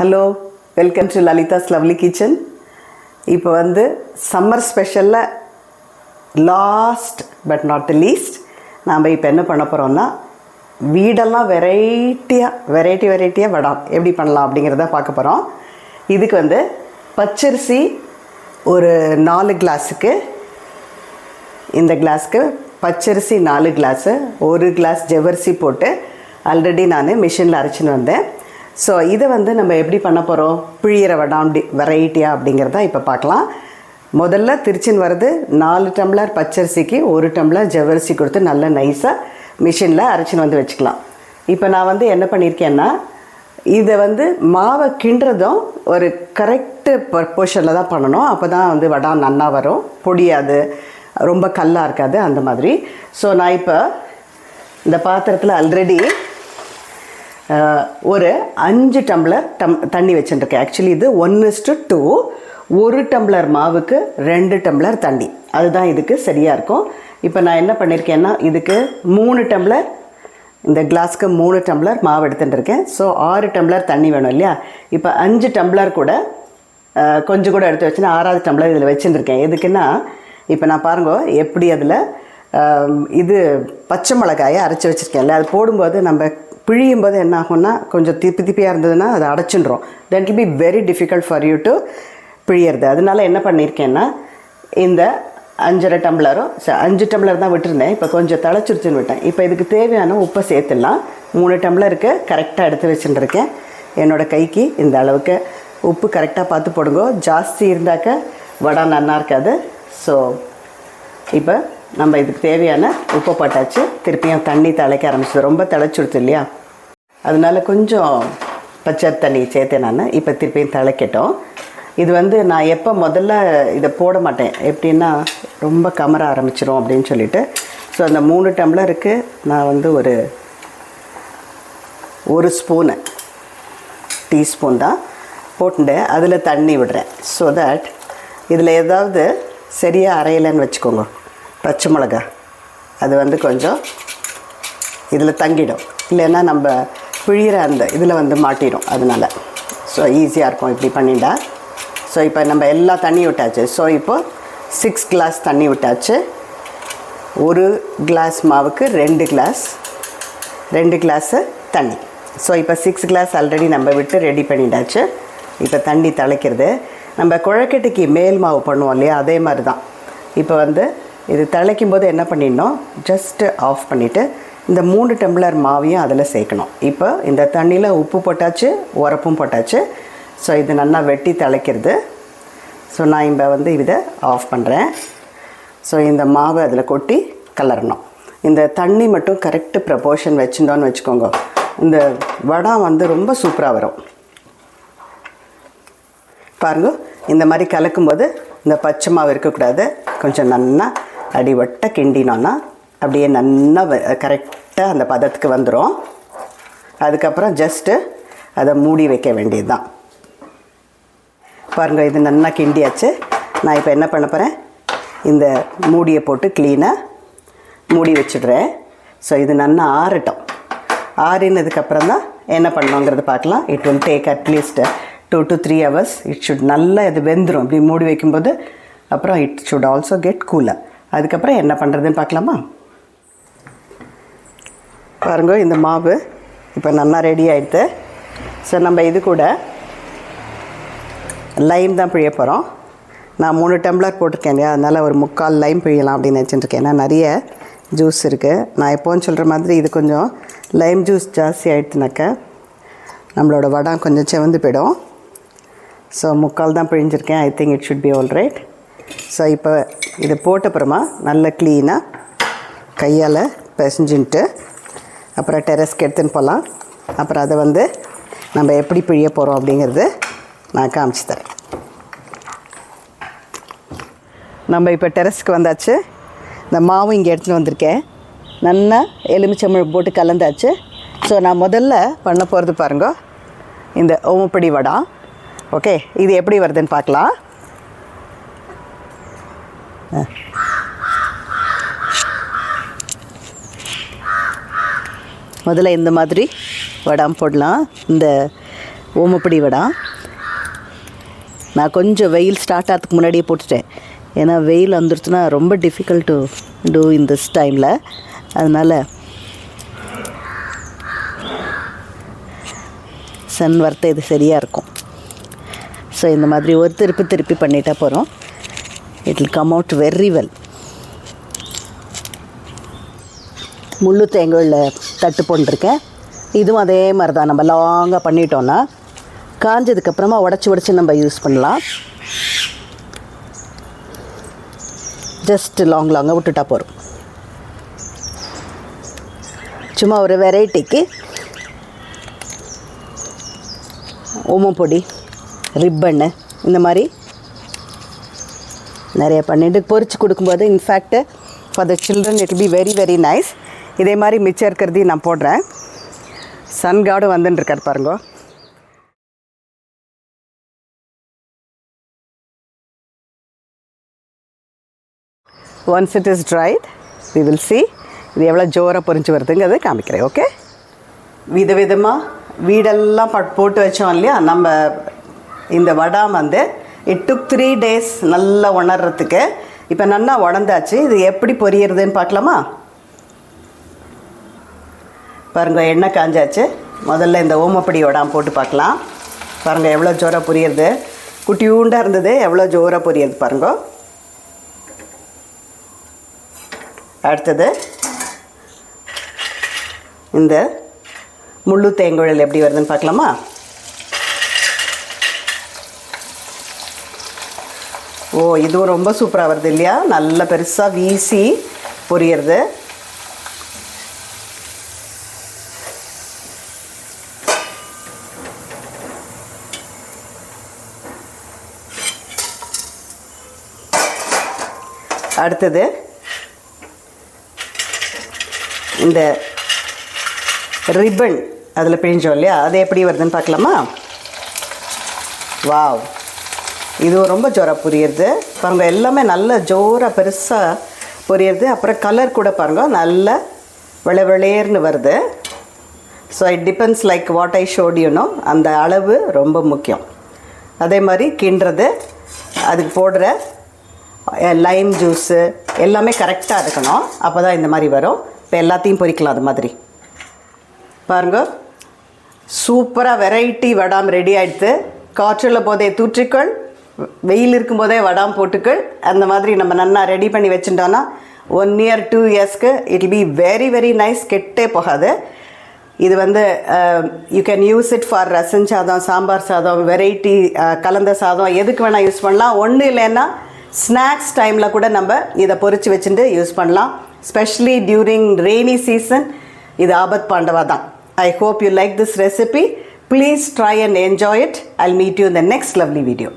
Hello, welcome to Lalitha's lovely kitchen. இப்போ வந்து summer ஸ்பெஷலில் last but not the least நாம் இப்போ என்ன பண்ண போகிறோம்னா, வீடெல்லாம் வெரைட்டியாக வடை எப்படி பண்ணலாம் அப்படிங்கிறத பார்க்க போகிறோம். இதுக்கு வந்து பச்சரிசி ஒரு 4 கிளாஸுக்கு, இந்த கிளாஸுக்கு பச்சரிசி 4 கிளாஸு, 1 கிளாஸ் ஜவ்வரிசி போட்டு ஆல்ரெடி நான் மிஷினில் அரைச்சின்னு வந்தேன். ஸோ இதை வந்து நம்ம எப்படி பண்ண போகிறோம், பிழியிற வடை வெரைட்டியாக அப்படிங்கிறத இப்போ பார்க்கலாம். முதல்ல திருச்சின்னு வருது 4 டம்ளர் பச்சரிசிக்கு 1 டம்ளர் ஜவ்வரிசி கொடுத்து நல்லா நைஸாக மிஷினில் அரைச்சின்னு வந்து வச்சுக்கலாம். இப்போ நான் வந்து என்ன பண்ணியிருக்கேன்னா, இதை வந்து மாவை கிண்டுறதும் ஒரு கரெக்டு போர்ஷனில் தான் பண்ணணும். அப்போ தான் வந்து வடை நன்னா வரும், பொடியாது, ரொம்ப கல்லாக இருக்காது அந்த மாதிரி. ஸோ நான் இப்போ இந்த பாத்திரத்தில் ஆல்ரெடி ஒரு 5 டம்ளர் தண்ணி வச்சுட்டுருக்கேன். ஆக்சுவலி இது 1:2, 1 டம்ளர் மாவுக்கு 2 டம்ளர் தண்ணி, அதுதான் இதுக்கு சரியாக இருக்கும். இப்போ நான் என்ன பண்ணியிருக்கேன்னா, இதுக்கு 3 டம்ளர், இந்த கிளாஸ்க்கு 3 டம்ளர் மாவு எடுத்துட்டுருக்கேன். ஸோ 6 டம்ளர் தண்ணி வேணும் இல்லையா. இப்போ 5 டம்ளர் கூட கொஞ்சம் கூட எடுத்து வச்சுன்னா 6வது டம்ளர் இதில் வச்சுட்டுருக்கேன். எதுக்குன்னா, இப்போ நான் பாருங்க எப்படி அதில் இது பச்சை மிளகாயை அரைச்சி வச்சுருக்கேன்ல, அது போடும்போது நம்ம பிழியும் போது என்ன ஆகும்னா, கொஞ்சம் திப்பியாக இருந்ததுன்னா அதை அடைச்சின்றோம். That will be very difficult for you to பிழியறது. அதனால என்ன பண்ணியிருக்கேன்னா, இந்த 5.5 டம்ளரும் 5 டம்ளர் தான் விட்டுருந்தேன், இப்போ கொஞ்சம் தழைச்சிருச்சுன்னு விட்டேன். இப்போ இதுக்கு தேவையான உப்பை சேர்த்துடலாம். 3 டம்ளருக்கு கரெக்டாக எடுத்து வச்சுட்டுருக்கேன். என்னோடய கைக்கு இந்த அளவுக்கு உப்பு கரெக்டாக பார்த்து போடுங்க. ஜாஸ்தி இருந்தாக்க வடை நல்லா இருக்காது. ஸோ இப்போ நம்ம இதுக்கு தேவையான உப்பை போட்டாச்சு. திருப்பியும் தண்ணி திளைக்க ஆரம்பிச்சது, ரொம்ப திளைச்சிடுது இல்லையா, அதனால கொஞ்சம் பச்சை தண்ணி சேர்த்தேன் நான். இப்போ திருப்பியும் திளைக்கட்டும். இது வந்து நான் எப்போ முதல்ல இதை போட மாட்டேன், எப்படின்னா ரொம்ப கமர ஆரம்பிச்சிடும் அப்படின்னு சொல்லிட்டு. ஸோ அந்த 3 டம்ளருக்கு நான் வந்து ஒரு ஸ்பூனு, டீஸ்பூன் தான் போட்டுட்டு அதில் தண்ணி விடுறேன். ஸோ தட் இதில் ஏதாவது சரியாக அரையலைன்னு வச்சுக்கோங்க, பச்சை மிளகா அது வந்து கொஞ்சம் இதில் தங்கிடும், இல்லைன்னா நம்ம பிழிகிற அந்த இதில் வந்து மாட்டிடும். அதனால் ஸோ ஈஸியாக இருக்கும் இப்படி பண்ணிட்டா. ஸோ இப்போ நம்ம எல்லா தண்ணி விட்டாச்சு. ஸோ இப்போ 6 கிளாஸ் தண்ணி விட்டாச்சு. 1 கிளாஸ் மாவுக்கு 2 கிளாஸு தண்ணி. ஸோ இப்போ 6 கிளாஸ் ஆல்ரெடி நம்ம விட்டு ரெடி பண்ணிட்டாச்சு. இப்போ தண்ணி திளைக்கிறது. நம்ம குழக்கட்டைக்கு மேல் மாவு பண்ணுவோம் இல்லையா, அதே மாதிரி தான். இப்போ வந்து இது திளைக்கும் போது என்ன பண்ணிடணும், ஜஸ்ட்டு ஆஃப் பண்ணிவிட்டு இந்த 3 டம்ளர் மாவையும் அதில் சேர்க்கணும். இப்போ இந்த தண்ணியில் உப்பு போட்டாச்சு, உரப்பும் போட்டாச்சு. ஸோ இது நல்லா வெட்டி திளைக்கிறது. ஸோ நான் இப்போ வந்து இதை ஆஃப் பண்ணுறேன். ஸோ இந்த மாவை அதில் கொட்டி கலரணும். இந்த தண்ணி மட்டும் கரெக்டு ப்ரப்போர்ஷன் வச்சுட்டோன்னு வச்சுக்கோங்க, இந்த வடை வந்து ரொம்ப சூப்பராக வரும். பாருங்க, இந்த மாதிரி கலக்கும்போது இந்த பச்சை மாவு இருக்கக்கூடாது, கொஞ்சம் நல்லா அடிவட்ட கிண்டினோன்னா அப்படியே நல்லா கரெக்டாக அந்த பதத்துக்கு வந்துடும். அதுக்கப்புறம் ஜஸ்ட்டு அதை மூடி வைக்க வேண்டியது தான். பாருங்கள், இது நல்லா கிண்டியாச்சு. நான் இப்போ என்ன பண்ண போகிறேன், இந்த மூடியை போட்டு க்ளீனாக மூடி வச்சுடுறேன். ஸோ இது நல்லா ஆறட்டும். ஆறினதுக்கப்புறம் தான் என்ன பண்ணணுங்கிறது பார்க்கலாம். It will take at least 2 to 3 hours. It should நல்லா இது வெந்துடும் இப்படி மூடி வைக்கும்போது. அப்புறம் it should also get cooler. அதுக்கப்புறம் என்ன பண்ணுறதுன்னு பார்க்கலாமா. பாருங்க, இந்த மாவு இப்போ நல்லா ரெடி ஆகிடுது. ஸோ நம்ம இது கூட லைம் தான் பிழிய போகிறோம். நான் 3 டம்ளர் போட்டிருக்கேன் இல்லையா, அதனால் ஒரு 3/4 லைம் பிழியலாம் அப்படின்னு நினச்சிட்டுருக்கேன். ஏன்னா நிறைய ஜூஸ் இருக்குது. நான் எப்போன்னு சொல்கிற மாதிரி இது கொஞ்சம் லைம் ஜூஸ் ஜாஸ்தி ஆகிடுச்சுனாக்கா நம்மளோட வடை கொஞ்சம் செவந்து போயிடும். ஸோ 3/4 தான் பிழிஞ்சிருக்கேன். I think it should be all right. So இப்போ இதை போட்டப்புறமா நல்ல க்ளீனாக கையால் பிசைஞ்சுட்டு அப்புறம் டெரஸ்க்கு எடுத்துன்னு போகலாம். அப்புறம் அதை வந்து நம்ம எப்படி பிழிய போகிறோம் அப்படிங்கிறது நான் காமிச்சு தரேன். நம்ம இப்போ டெரஸ்க்கு வந்தாச்சு. இந்த மாவும் இங்கே எடுத்துகிட்டு வந்திருக்கேன். நல்லா எலுமிச்சம்பழம் போட்டு கலந்தாச்சு. ஸோ நான் முதல்ல பண்ண போகிறது பாருங்க, இந்த ஓமப்படி வடை. ஓகே, இது எப்படி வருதுன்னு பார்க்கலாம். முதல்ல இந்த மாதிரி வடை போடலாம். இந்த ஓமப்படி வடை. நான் கொஞ்சம் வெயில் ஸ்டார்ட் ஆகிறதுக்கு முன்னாடியே போட்டுட்டேன். ஏன்னா வெயில் வந்துடுச்சுன்னா ரொம்ப difficult to do in this டைமில். அதனால் சன் வரத்தை இது சரியாக இருக்கும். ஸோ இந்த மாதிரி ஒரு திருப்பி பண்ணிட்டா போகிறோம். It will come out very well. முள்ளு தேங்காயில் தட்டு போட்டுருக்கேன். இதுவும் அதே மாதிரி தான். நம்ம லாங்காக பண்ணிட்டோன்னா காஞ்சதுக்கப்புறமா உடச்சி நம்ம யூஸ் பண்ணலாம். ஜஸ்ட் லாங்காக விட்டுட்டா போகிறோம். சும்மா ஒரு வெரைட்டிக்கு ஓமப்பொடி, ரிப்பன்னு இந்த மாதிரி நிறைய பண்ணிட்டு பொரிச்சு கொடுக்கும்போது in fact for the children it will be very very nice. இதே மாதிரி மிச்சம் இருக்கிறதையும் நான் போடுறேன். சன் கார்டும் வந்துட்டுருக்கார் பாருங்க. Once it is tried we will see இது எவ்வளோ ஜோராக பொரிஞ்சு வருதுங்கிறத காமிக்கிறேன். ஓகே, விதவிதமாக வீடெல்லாம் போட்டு வச்சோம் இல்லையா நம்ம இந்த வடை வந்து இட் டுக் 3 days நல்லா உணர்றதுக்கு. இப்போ நல்லா உடந்தாச்சு. இது எப்படி பொரியறதுன்னு பார்க்கலாமா? பாருங்கள், எண்ணெய் காஞ்சாச்சு. முதல்ல இந்த ஓமப்படி வடாம் போட்டு பார்க்கலாம். பாருங்கள் எவ்வளோ ஜோராக பொரியறது. குட்டியூண்டாக இருந்தது, எவ்வளோ ஜோராக பொரியறது பாருங்க. அடுத்தது இந்த முள்ளு தேங்குழல் எப்படி வருதுன்னு பார்க்கலாமா? ஓ, இதுவும் ரொம்ப சூப்பராக வருது இல்லையா? நல்ல பெருசாக வீசி பொரியறது. அடுத்தது இந்த ரிப்பன் அதில் பிழிஞ்சோம் இல்லையா, அது எப்படி வருதுன்னு பார்க்கலாமா? வாவ், இதுவும் ரொம்ப ஜோராக பொரியறது பாருங்கள். எல்லாமே நல்ல ஜோராக பெருசாக பொரியறது. அப்புறம் கலர் கூட பாருங்கள் நல்ல வெளேர்னு வருது. So it depends like what I showed you know. அந்த அளவு ரொம்ப முக்கியம். அதே மாதிரி கிண்டுறது, அதுக்கு போடுற லைம் ஜூஸு எல்லாமே கரெக்டாக இருக்கணும். அப்போ தான் இந்த மாதிரி வரும். இப்போ எல்லாத்தையும் பொரிக்கலாம். அது மாதிரி பாருங்க, சூப்பராக வெரைட்டி வடாம் ரெடி ஆகிடுது. காற்றில் போதே தூற்றிக்கள், வெயில் இருக்கும்போதே வடாம் போட்டுக்கள். அந்த மாதிரி நம்ம நல்லா ரெடி பண்ணி வச்சுட்டோன்னா 1 year 2 yearsக்கு it will be very very nice. கெட்டே போகாது. இது வந்து you can use it for rasam sadam, sambar சாதம், வெரைட்டி கலந்த சாதம், எதுக்கு வேணால் யூஸ் பண்ணலாம். ஒன்றும் இல்லைன்னா ஸ்நாக்ஸ் டைமில் கூட நம்ம இதை பொரிச்சு வச்சுட்டு யூஸ் பண்ணலாம். ஸ்பெஷலி டியூரிங் ரெய்னி சீசன் இது ஆபத் பாண்டவா தான். I hope you like this recipe. Please try and enjoy it. I'll meet you in the next lovely video.